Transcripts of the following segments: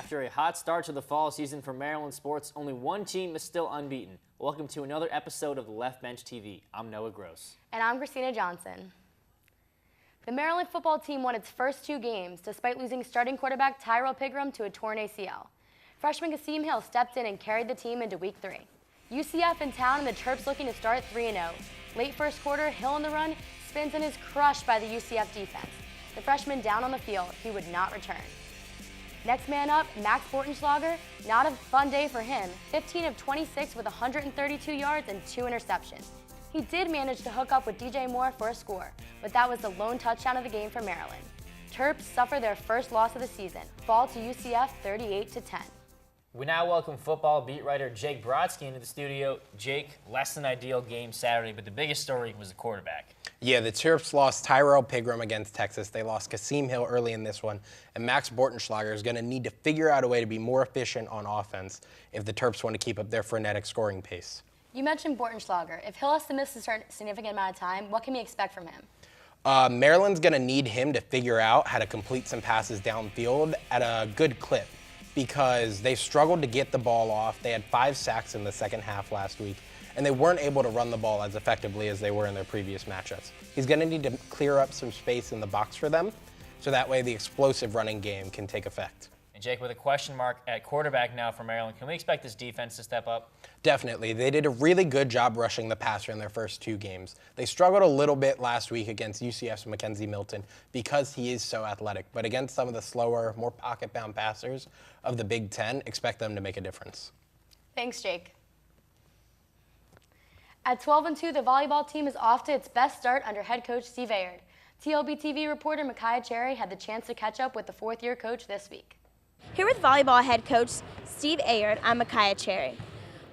After a hot start to the fall season for Maryland sports, only one team is still unbeaten. Welcome to another episode of the Left Bench TV. I'm Noah Gross. And I'm Christina Johnson. The Maryland football team won its first two games, despite losing starting quarterback Tyrell Pigram to a torn ACL. Freshman Kasim Hill stepped in and carried the team into Week 3. UCF in town and the Terps looking to start 3-0. Late first quarter, Hill on the run, spins and is crushed by the UCF defense. The freshman down on the field, he would not return. Next man up, Max Bortenschlager. Not a fun day for him. 15 of 26 with 132 yards and 2 interceptions. He did manage to hook up with DJ Moore for a score, but that was the lone touchdown of the game for Maryland. Terps suffer their first loss of the season, fall to UCF 38-10. We now welcome football beat writer Jake Brodsky into the studio. Jake, less than ideal game Saturday, but the biggest story was the quarterback. Yeah, the Terps lost Tyrell Pigram against Texas. They lost Kasim Hill early in this one, and Max Bortenschlager is going to need to figure out a way to be more efficient on offense if the Terps want to keep up their frenetic scoring pace. You mentioned Bortenschlager. If Hill has to miss a significant amount of time, what can we expect from him? Maryland's going to need him to figure out how to complete some passes downfield at a good clip because they struggled to get the ball off. They had 5 sacks in the second half last week, and they weren't able to run the ball as effectively as they were in their previous matchups. He's going to need to clear up some space in the box for them, so that way the explosive running game can take effect. And Jake, with a question mark at quarterback now for Maryland, can we expect this defense to step up? Definitely. They did a really good job rushing the passer in their first 2 games. They struggled a little bit last week against UCF's Mackenzie Milton because he is so athletic. But against some of the slower, more pocket-bound passers of the Big Ten, expect them to make a difference. Thanks, Jake. At 12-2, the volleyball team is off to its best start under head coach Steve Ayard. TLB TV reporter Micaiah Cherry had the chance to catch up with the 4th-year coach this week. Here with volleyball head coach Steve Ayard, I'm Micaiah Cherry.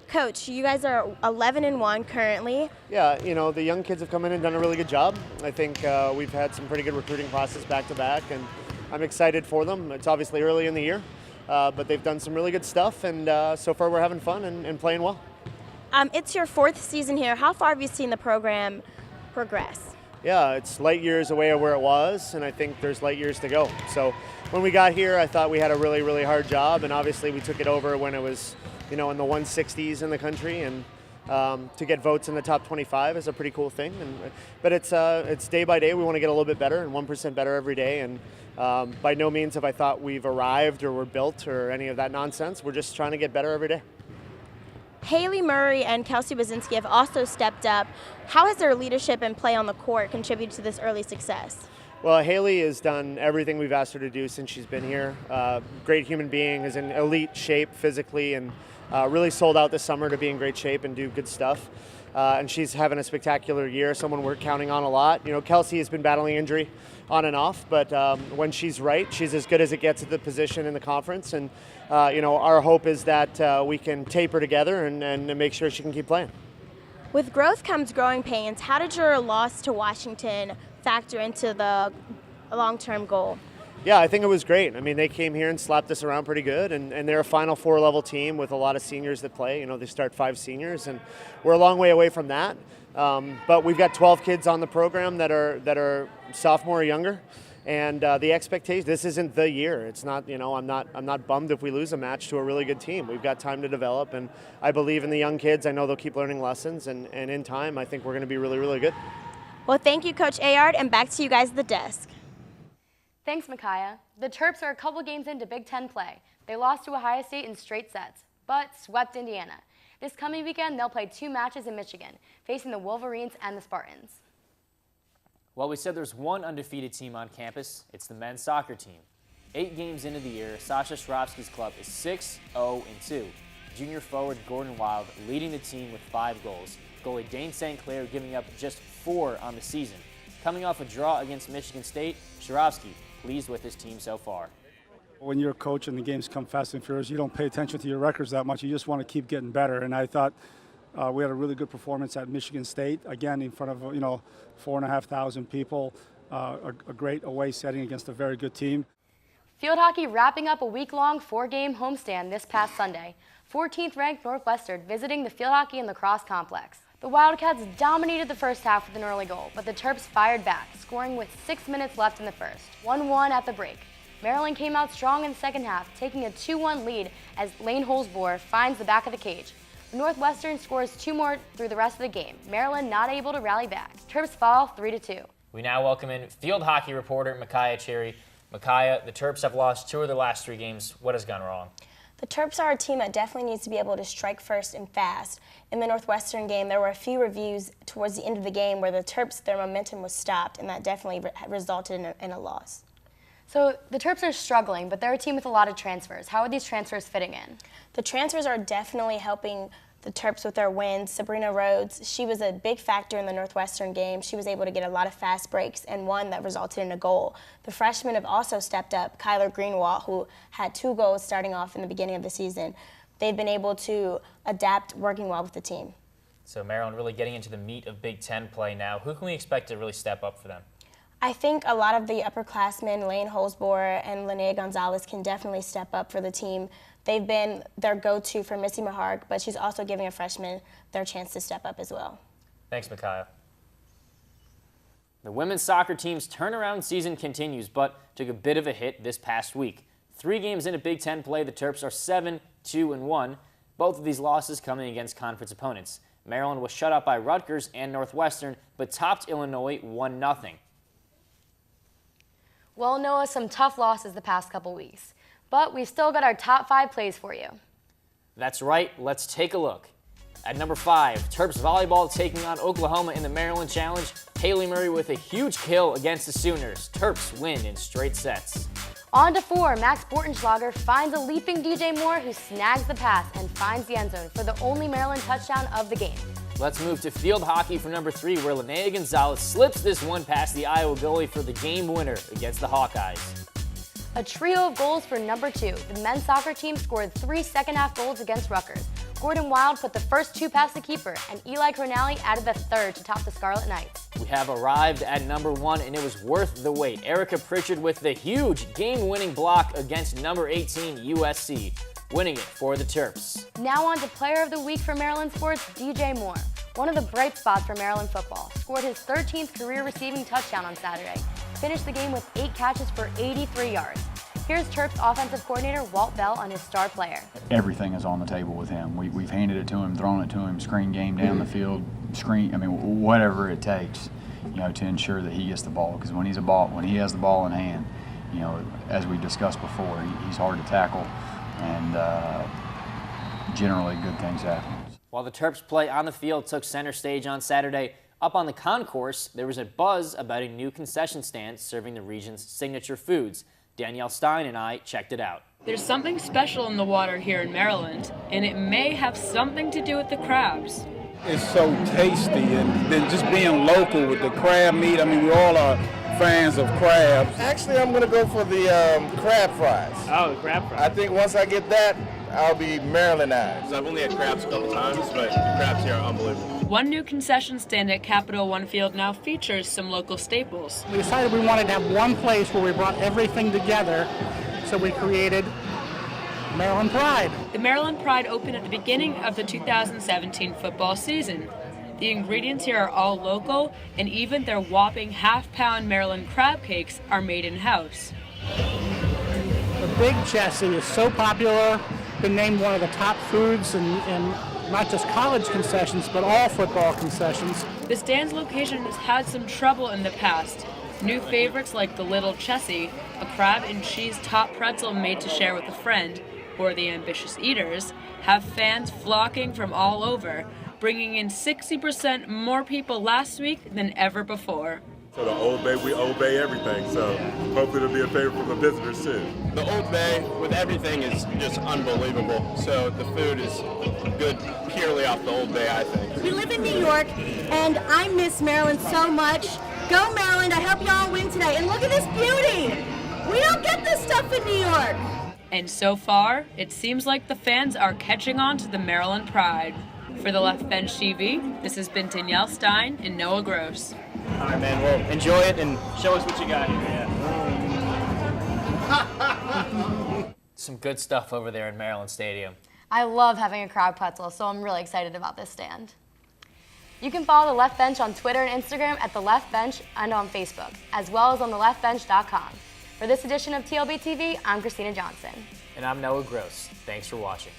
Coach, you guys are 11-1 currently. Yeah, you know, the young kids have come in and done a really good job. I think we've had some pretty good recruiting process back-to-back, and I'm excited for them. It's obviously early in the year, but they've done some really good stuff, and so far we're having fun and playing well. It's your 4th season here. How far have you seen the program progress? Yeah, it's light years away of where it was, and I think there's light years to go. So when we got here, I thought we had a really, really hard job, and obviously we took it over when it was, you know, in the 160s in the country, and to get votes in the top 25 is a pretty cool thing. But it's day by day. We want to get a little bit better and 1% better every day. And by no means have I thought we've arrived or we're built or any of that nonsense. We're just trying to get better every day. Haley Murray and Kelsey Bazinski have also stepped up. How has their leadership and play on the court contributed to this early success? Well, Haley has done everything we've asked her to do since she's been here. Great human being, is in elite shape physically, and really sold out this summer to be in great shape and do good stuff. And she's having a spectacular year, someone we're counting on a lot. You know, Kelsey has been battling injury on and off, but when she's right, she's as good as it gets at the position in the conference. And, you know, our hope is that we can tape her together and make sure she can keep playing. With growth comes growing pains. How did your loss to Washington factor into the long-term goal? Yeah, I think it was great. I mean, they came here and slapped us around pretty good, and they're a Final Four level team with a lot of seniors that play. You know, they start 5 seniors, and we're a long way away from that. But we've got 12 kids on the program that are sophomore or younger, and the expectation, this isn't the year. It's not, you know, I'm not bummed if we lose a match to a really good team. We've got time to develop, and I believe in the young kids. I know they'll keep learning lessons, and in time, I think we're going to be really, really good. Well, thank you, Coach Ayard, and back to you guys at the desk. Thanks, Micaiah. The Terps are a couple games into Big Ten play. They lost to Ohio State in straight sets, but swept Indiana. This coming weekend, they'll play 2 matches in Michigan, facing the Wolverines and the Spartans. Well, we said there's one undefeated team on campus. It's the men's soccer team. 8 games into the year, Sasha Shravsky's club is 6-0-2. Junior forward Gordon Wild leading the team with 5 goals. Goalie Dane St. Clair giving up just 4 on the season. Coming off a draw against Michigan State, Shravsky pleased with his team so far. When you're a coach and the games come fast and furious, you don't pay attention to your records that much. You just want to keep getting better. And I thought we had a really good performance at Michigan State, again in front of 4,500 people. A great away setting against a very good team. Field hockey wrapping up a week-long 4-game homestand this past Sunday. 14th-ranked Northwestern visiting the Field Hockey and Lacrosse Complex. The Wildcats dominated the first half with an early goal, but the Terps fired back, scoring with 6 minutes left in the first. 1-1 at the break. Maryland came out strong in the second half, taking a 2-1 lead as Lane Holzbohr finds the back of the cage. Northwestern scores 2 more through the rest of the game. Maryland not able to rally back. Terps fall 3-2. We now welcome in field hockey reporter Micaiah Cherry. Micaiah, the Terps have lost 2 of their last 3 games. What has gone wrong? The Terps are a team that definitely needs to be able to strike first and fast. In the Northwestern game, there were a few reviews towards the end of the game where the Terps, their momentum was stopped, and that definitely resulted in a loss. So the Terps are struggling, but they're a team with a lot of transfers. How are these transfers fitting in? The transfers are definitely helping the Terps with their wins. Sabrina Rhodes, she was a big factor in the Northwestern game. She was able to get a lot of fast breaks and one that resulted in a goal. The freshmen have also stepped up. Kyler Greenwald, who had 2 goals starting off in the beginning of the season. They've been able to adapt, working well with the team. So Maryland really getting into the meat of Big Ten play now. Who can we expect to really step up for them? I think a lot of the upperclassmen, Lane Holzbohr and Linnea Gonzalez, can definitely step up for the team. They've been their go-to for Missy Maharg, but she's also giving a freshman their chance to step up as well. Thanks, Micaiah. The women's soccer team's turnaround season continues, but took a bit of a hit this past week. 3 games into Big Ten play, the Terps are 7-2-1. Both of these losses coming against conference opponents. Maryland was shut out by Rutgers and Northwestern, but topped Illinois 1-0. Well, Noah, some tough losses the past couple weeks, but we've still got our top 5 plays for you. That's right, let's take a look. At number 5, Terps volleyball taking on Oklahoma in the Maryland Challenge. Haley Murray with a huge kill against the Sooners. Terps win in straight sets. On to 4, Max Bortenschlager finds a leaping DJ Moore who snags the pass and finds the end zone for the only Maryland touchdown of the game. Let's move to field hockey for number 3, where Linnea Gonzalez slips this one past the Iowa goalie for the game winner against the Hawkeyes. A trio of goals for number 2. The men's soccer team scored 3 second-half goals against Rutgers. Gordon Wild put the first 2 past the keeper, and Eli Cornally added the third to top the Scarlet Knights. We have arrived at number 1, and it was worth the wait. Erica Pritchard with the huge game-winning block against number 18 USC, winning it for the Terps. Now on to Player of the Week for Maryland sports, DJ Moore. One of the bright spots for Maryland football. Scored his 13th career receiving touchdown on Saturday. Finished the game with 8 catches for 83 yards. Here's Terps offensive coordinator Walt Bell on his star player. Everything is on the table with him. We've handed it to him, thrown it to him, screen game down the field, whatever it takes, to ensure that he gets the ball. Because when he has the ball in hand, as we discussed before, he's hard to tackle, and generally good things happen. While the Terps play on the field took center stage on Saturday, up on the concourse, there was a buzz about a new concession stand serving the region's signature foods. Danielle Stein and I checked it out. There's something special in the water here in Maryland, and it may have something to do with the crabs. It's so tasty, and then just being local with the crab meat. We all are fans of crabs. Actually, I'm going to go for the crab fries. Oh, the crab fries. I think once I get that, I'll be Marylandized. I've only had crabs a couple times, but the crabs here are unbelievable. One new concession stand at Capital One Field now features some local staples. We decided we wanted to have one place where we brought everything together, so we created Maryland Pride. The Maryland Pride opened at the beginning of the 2017 football season. The ingredients here are all local, and even their whopping half-pound Maryland crab cakes are made in-house. The Big Chessie is so popular, been named one of the top foods in not just college concessions, but all football concessions. The stand's location has had some trouble in the past. New favorites like the Little Chessie, a crab and cheese top pretzel made to share with a friend, or the Ambitious Eaters, have fans flocking from all over, bringing in 60% more people last week than ever before. So the Old Bay, we obey everything, so hopefully it'll be a favorite for the visitors too. The Old Bay with everything is just unbelievable. So the food is good purely off the Old Bay, I think. We live in New York, and I miss Maryland so much. Go Maryland, I hope y'all win today. And look at this beauty. We don't get this stuff in New York. And so far, it seems like the fans are catching on to the Maryland Pride. For the Left Bench TV, this has been Danielle Stein and Noah Gross. All right, man. Well, enjoy it and show us what you got here. Yeah. Some good stuff over there in Maryland Stadium. I love having a crab pretzel, so I'm really excited about this stand. You can follow The Left Bench on Twitter and Instagram at The Left Bench and on Facebook, as well as on theleftbench.com. For this edition of TLB TV, I'm Christina Johnson. And I'm Noah Gross. Thanks for watching.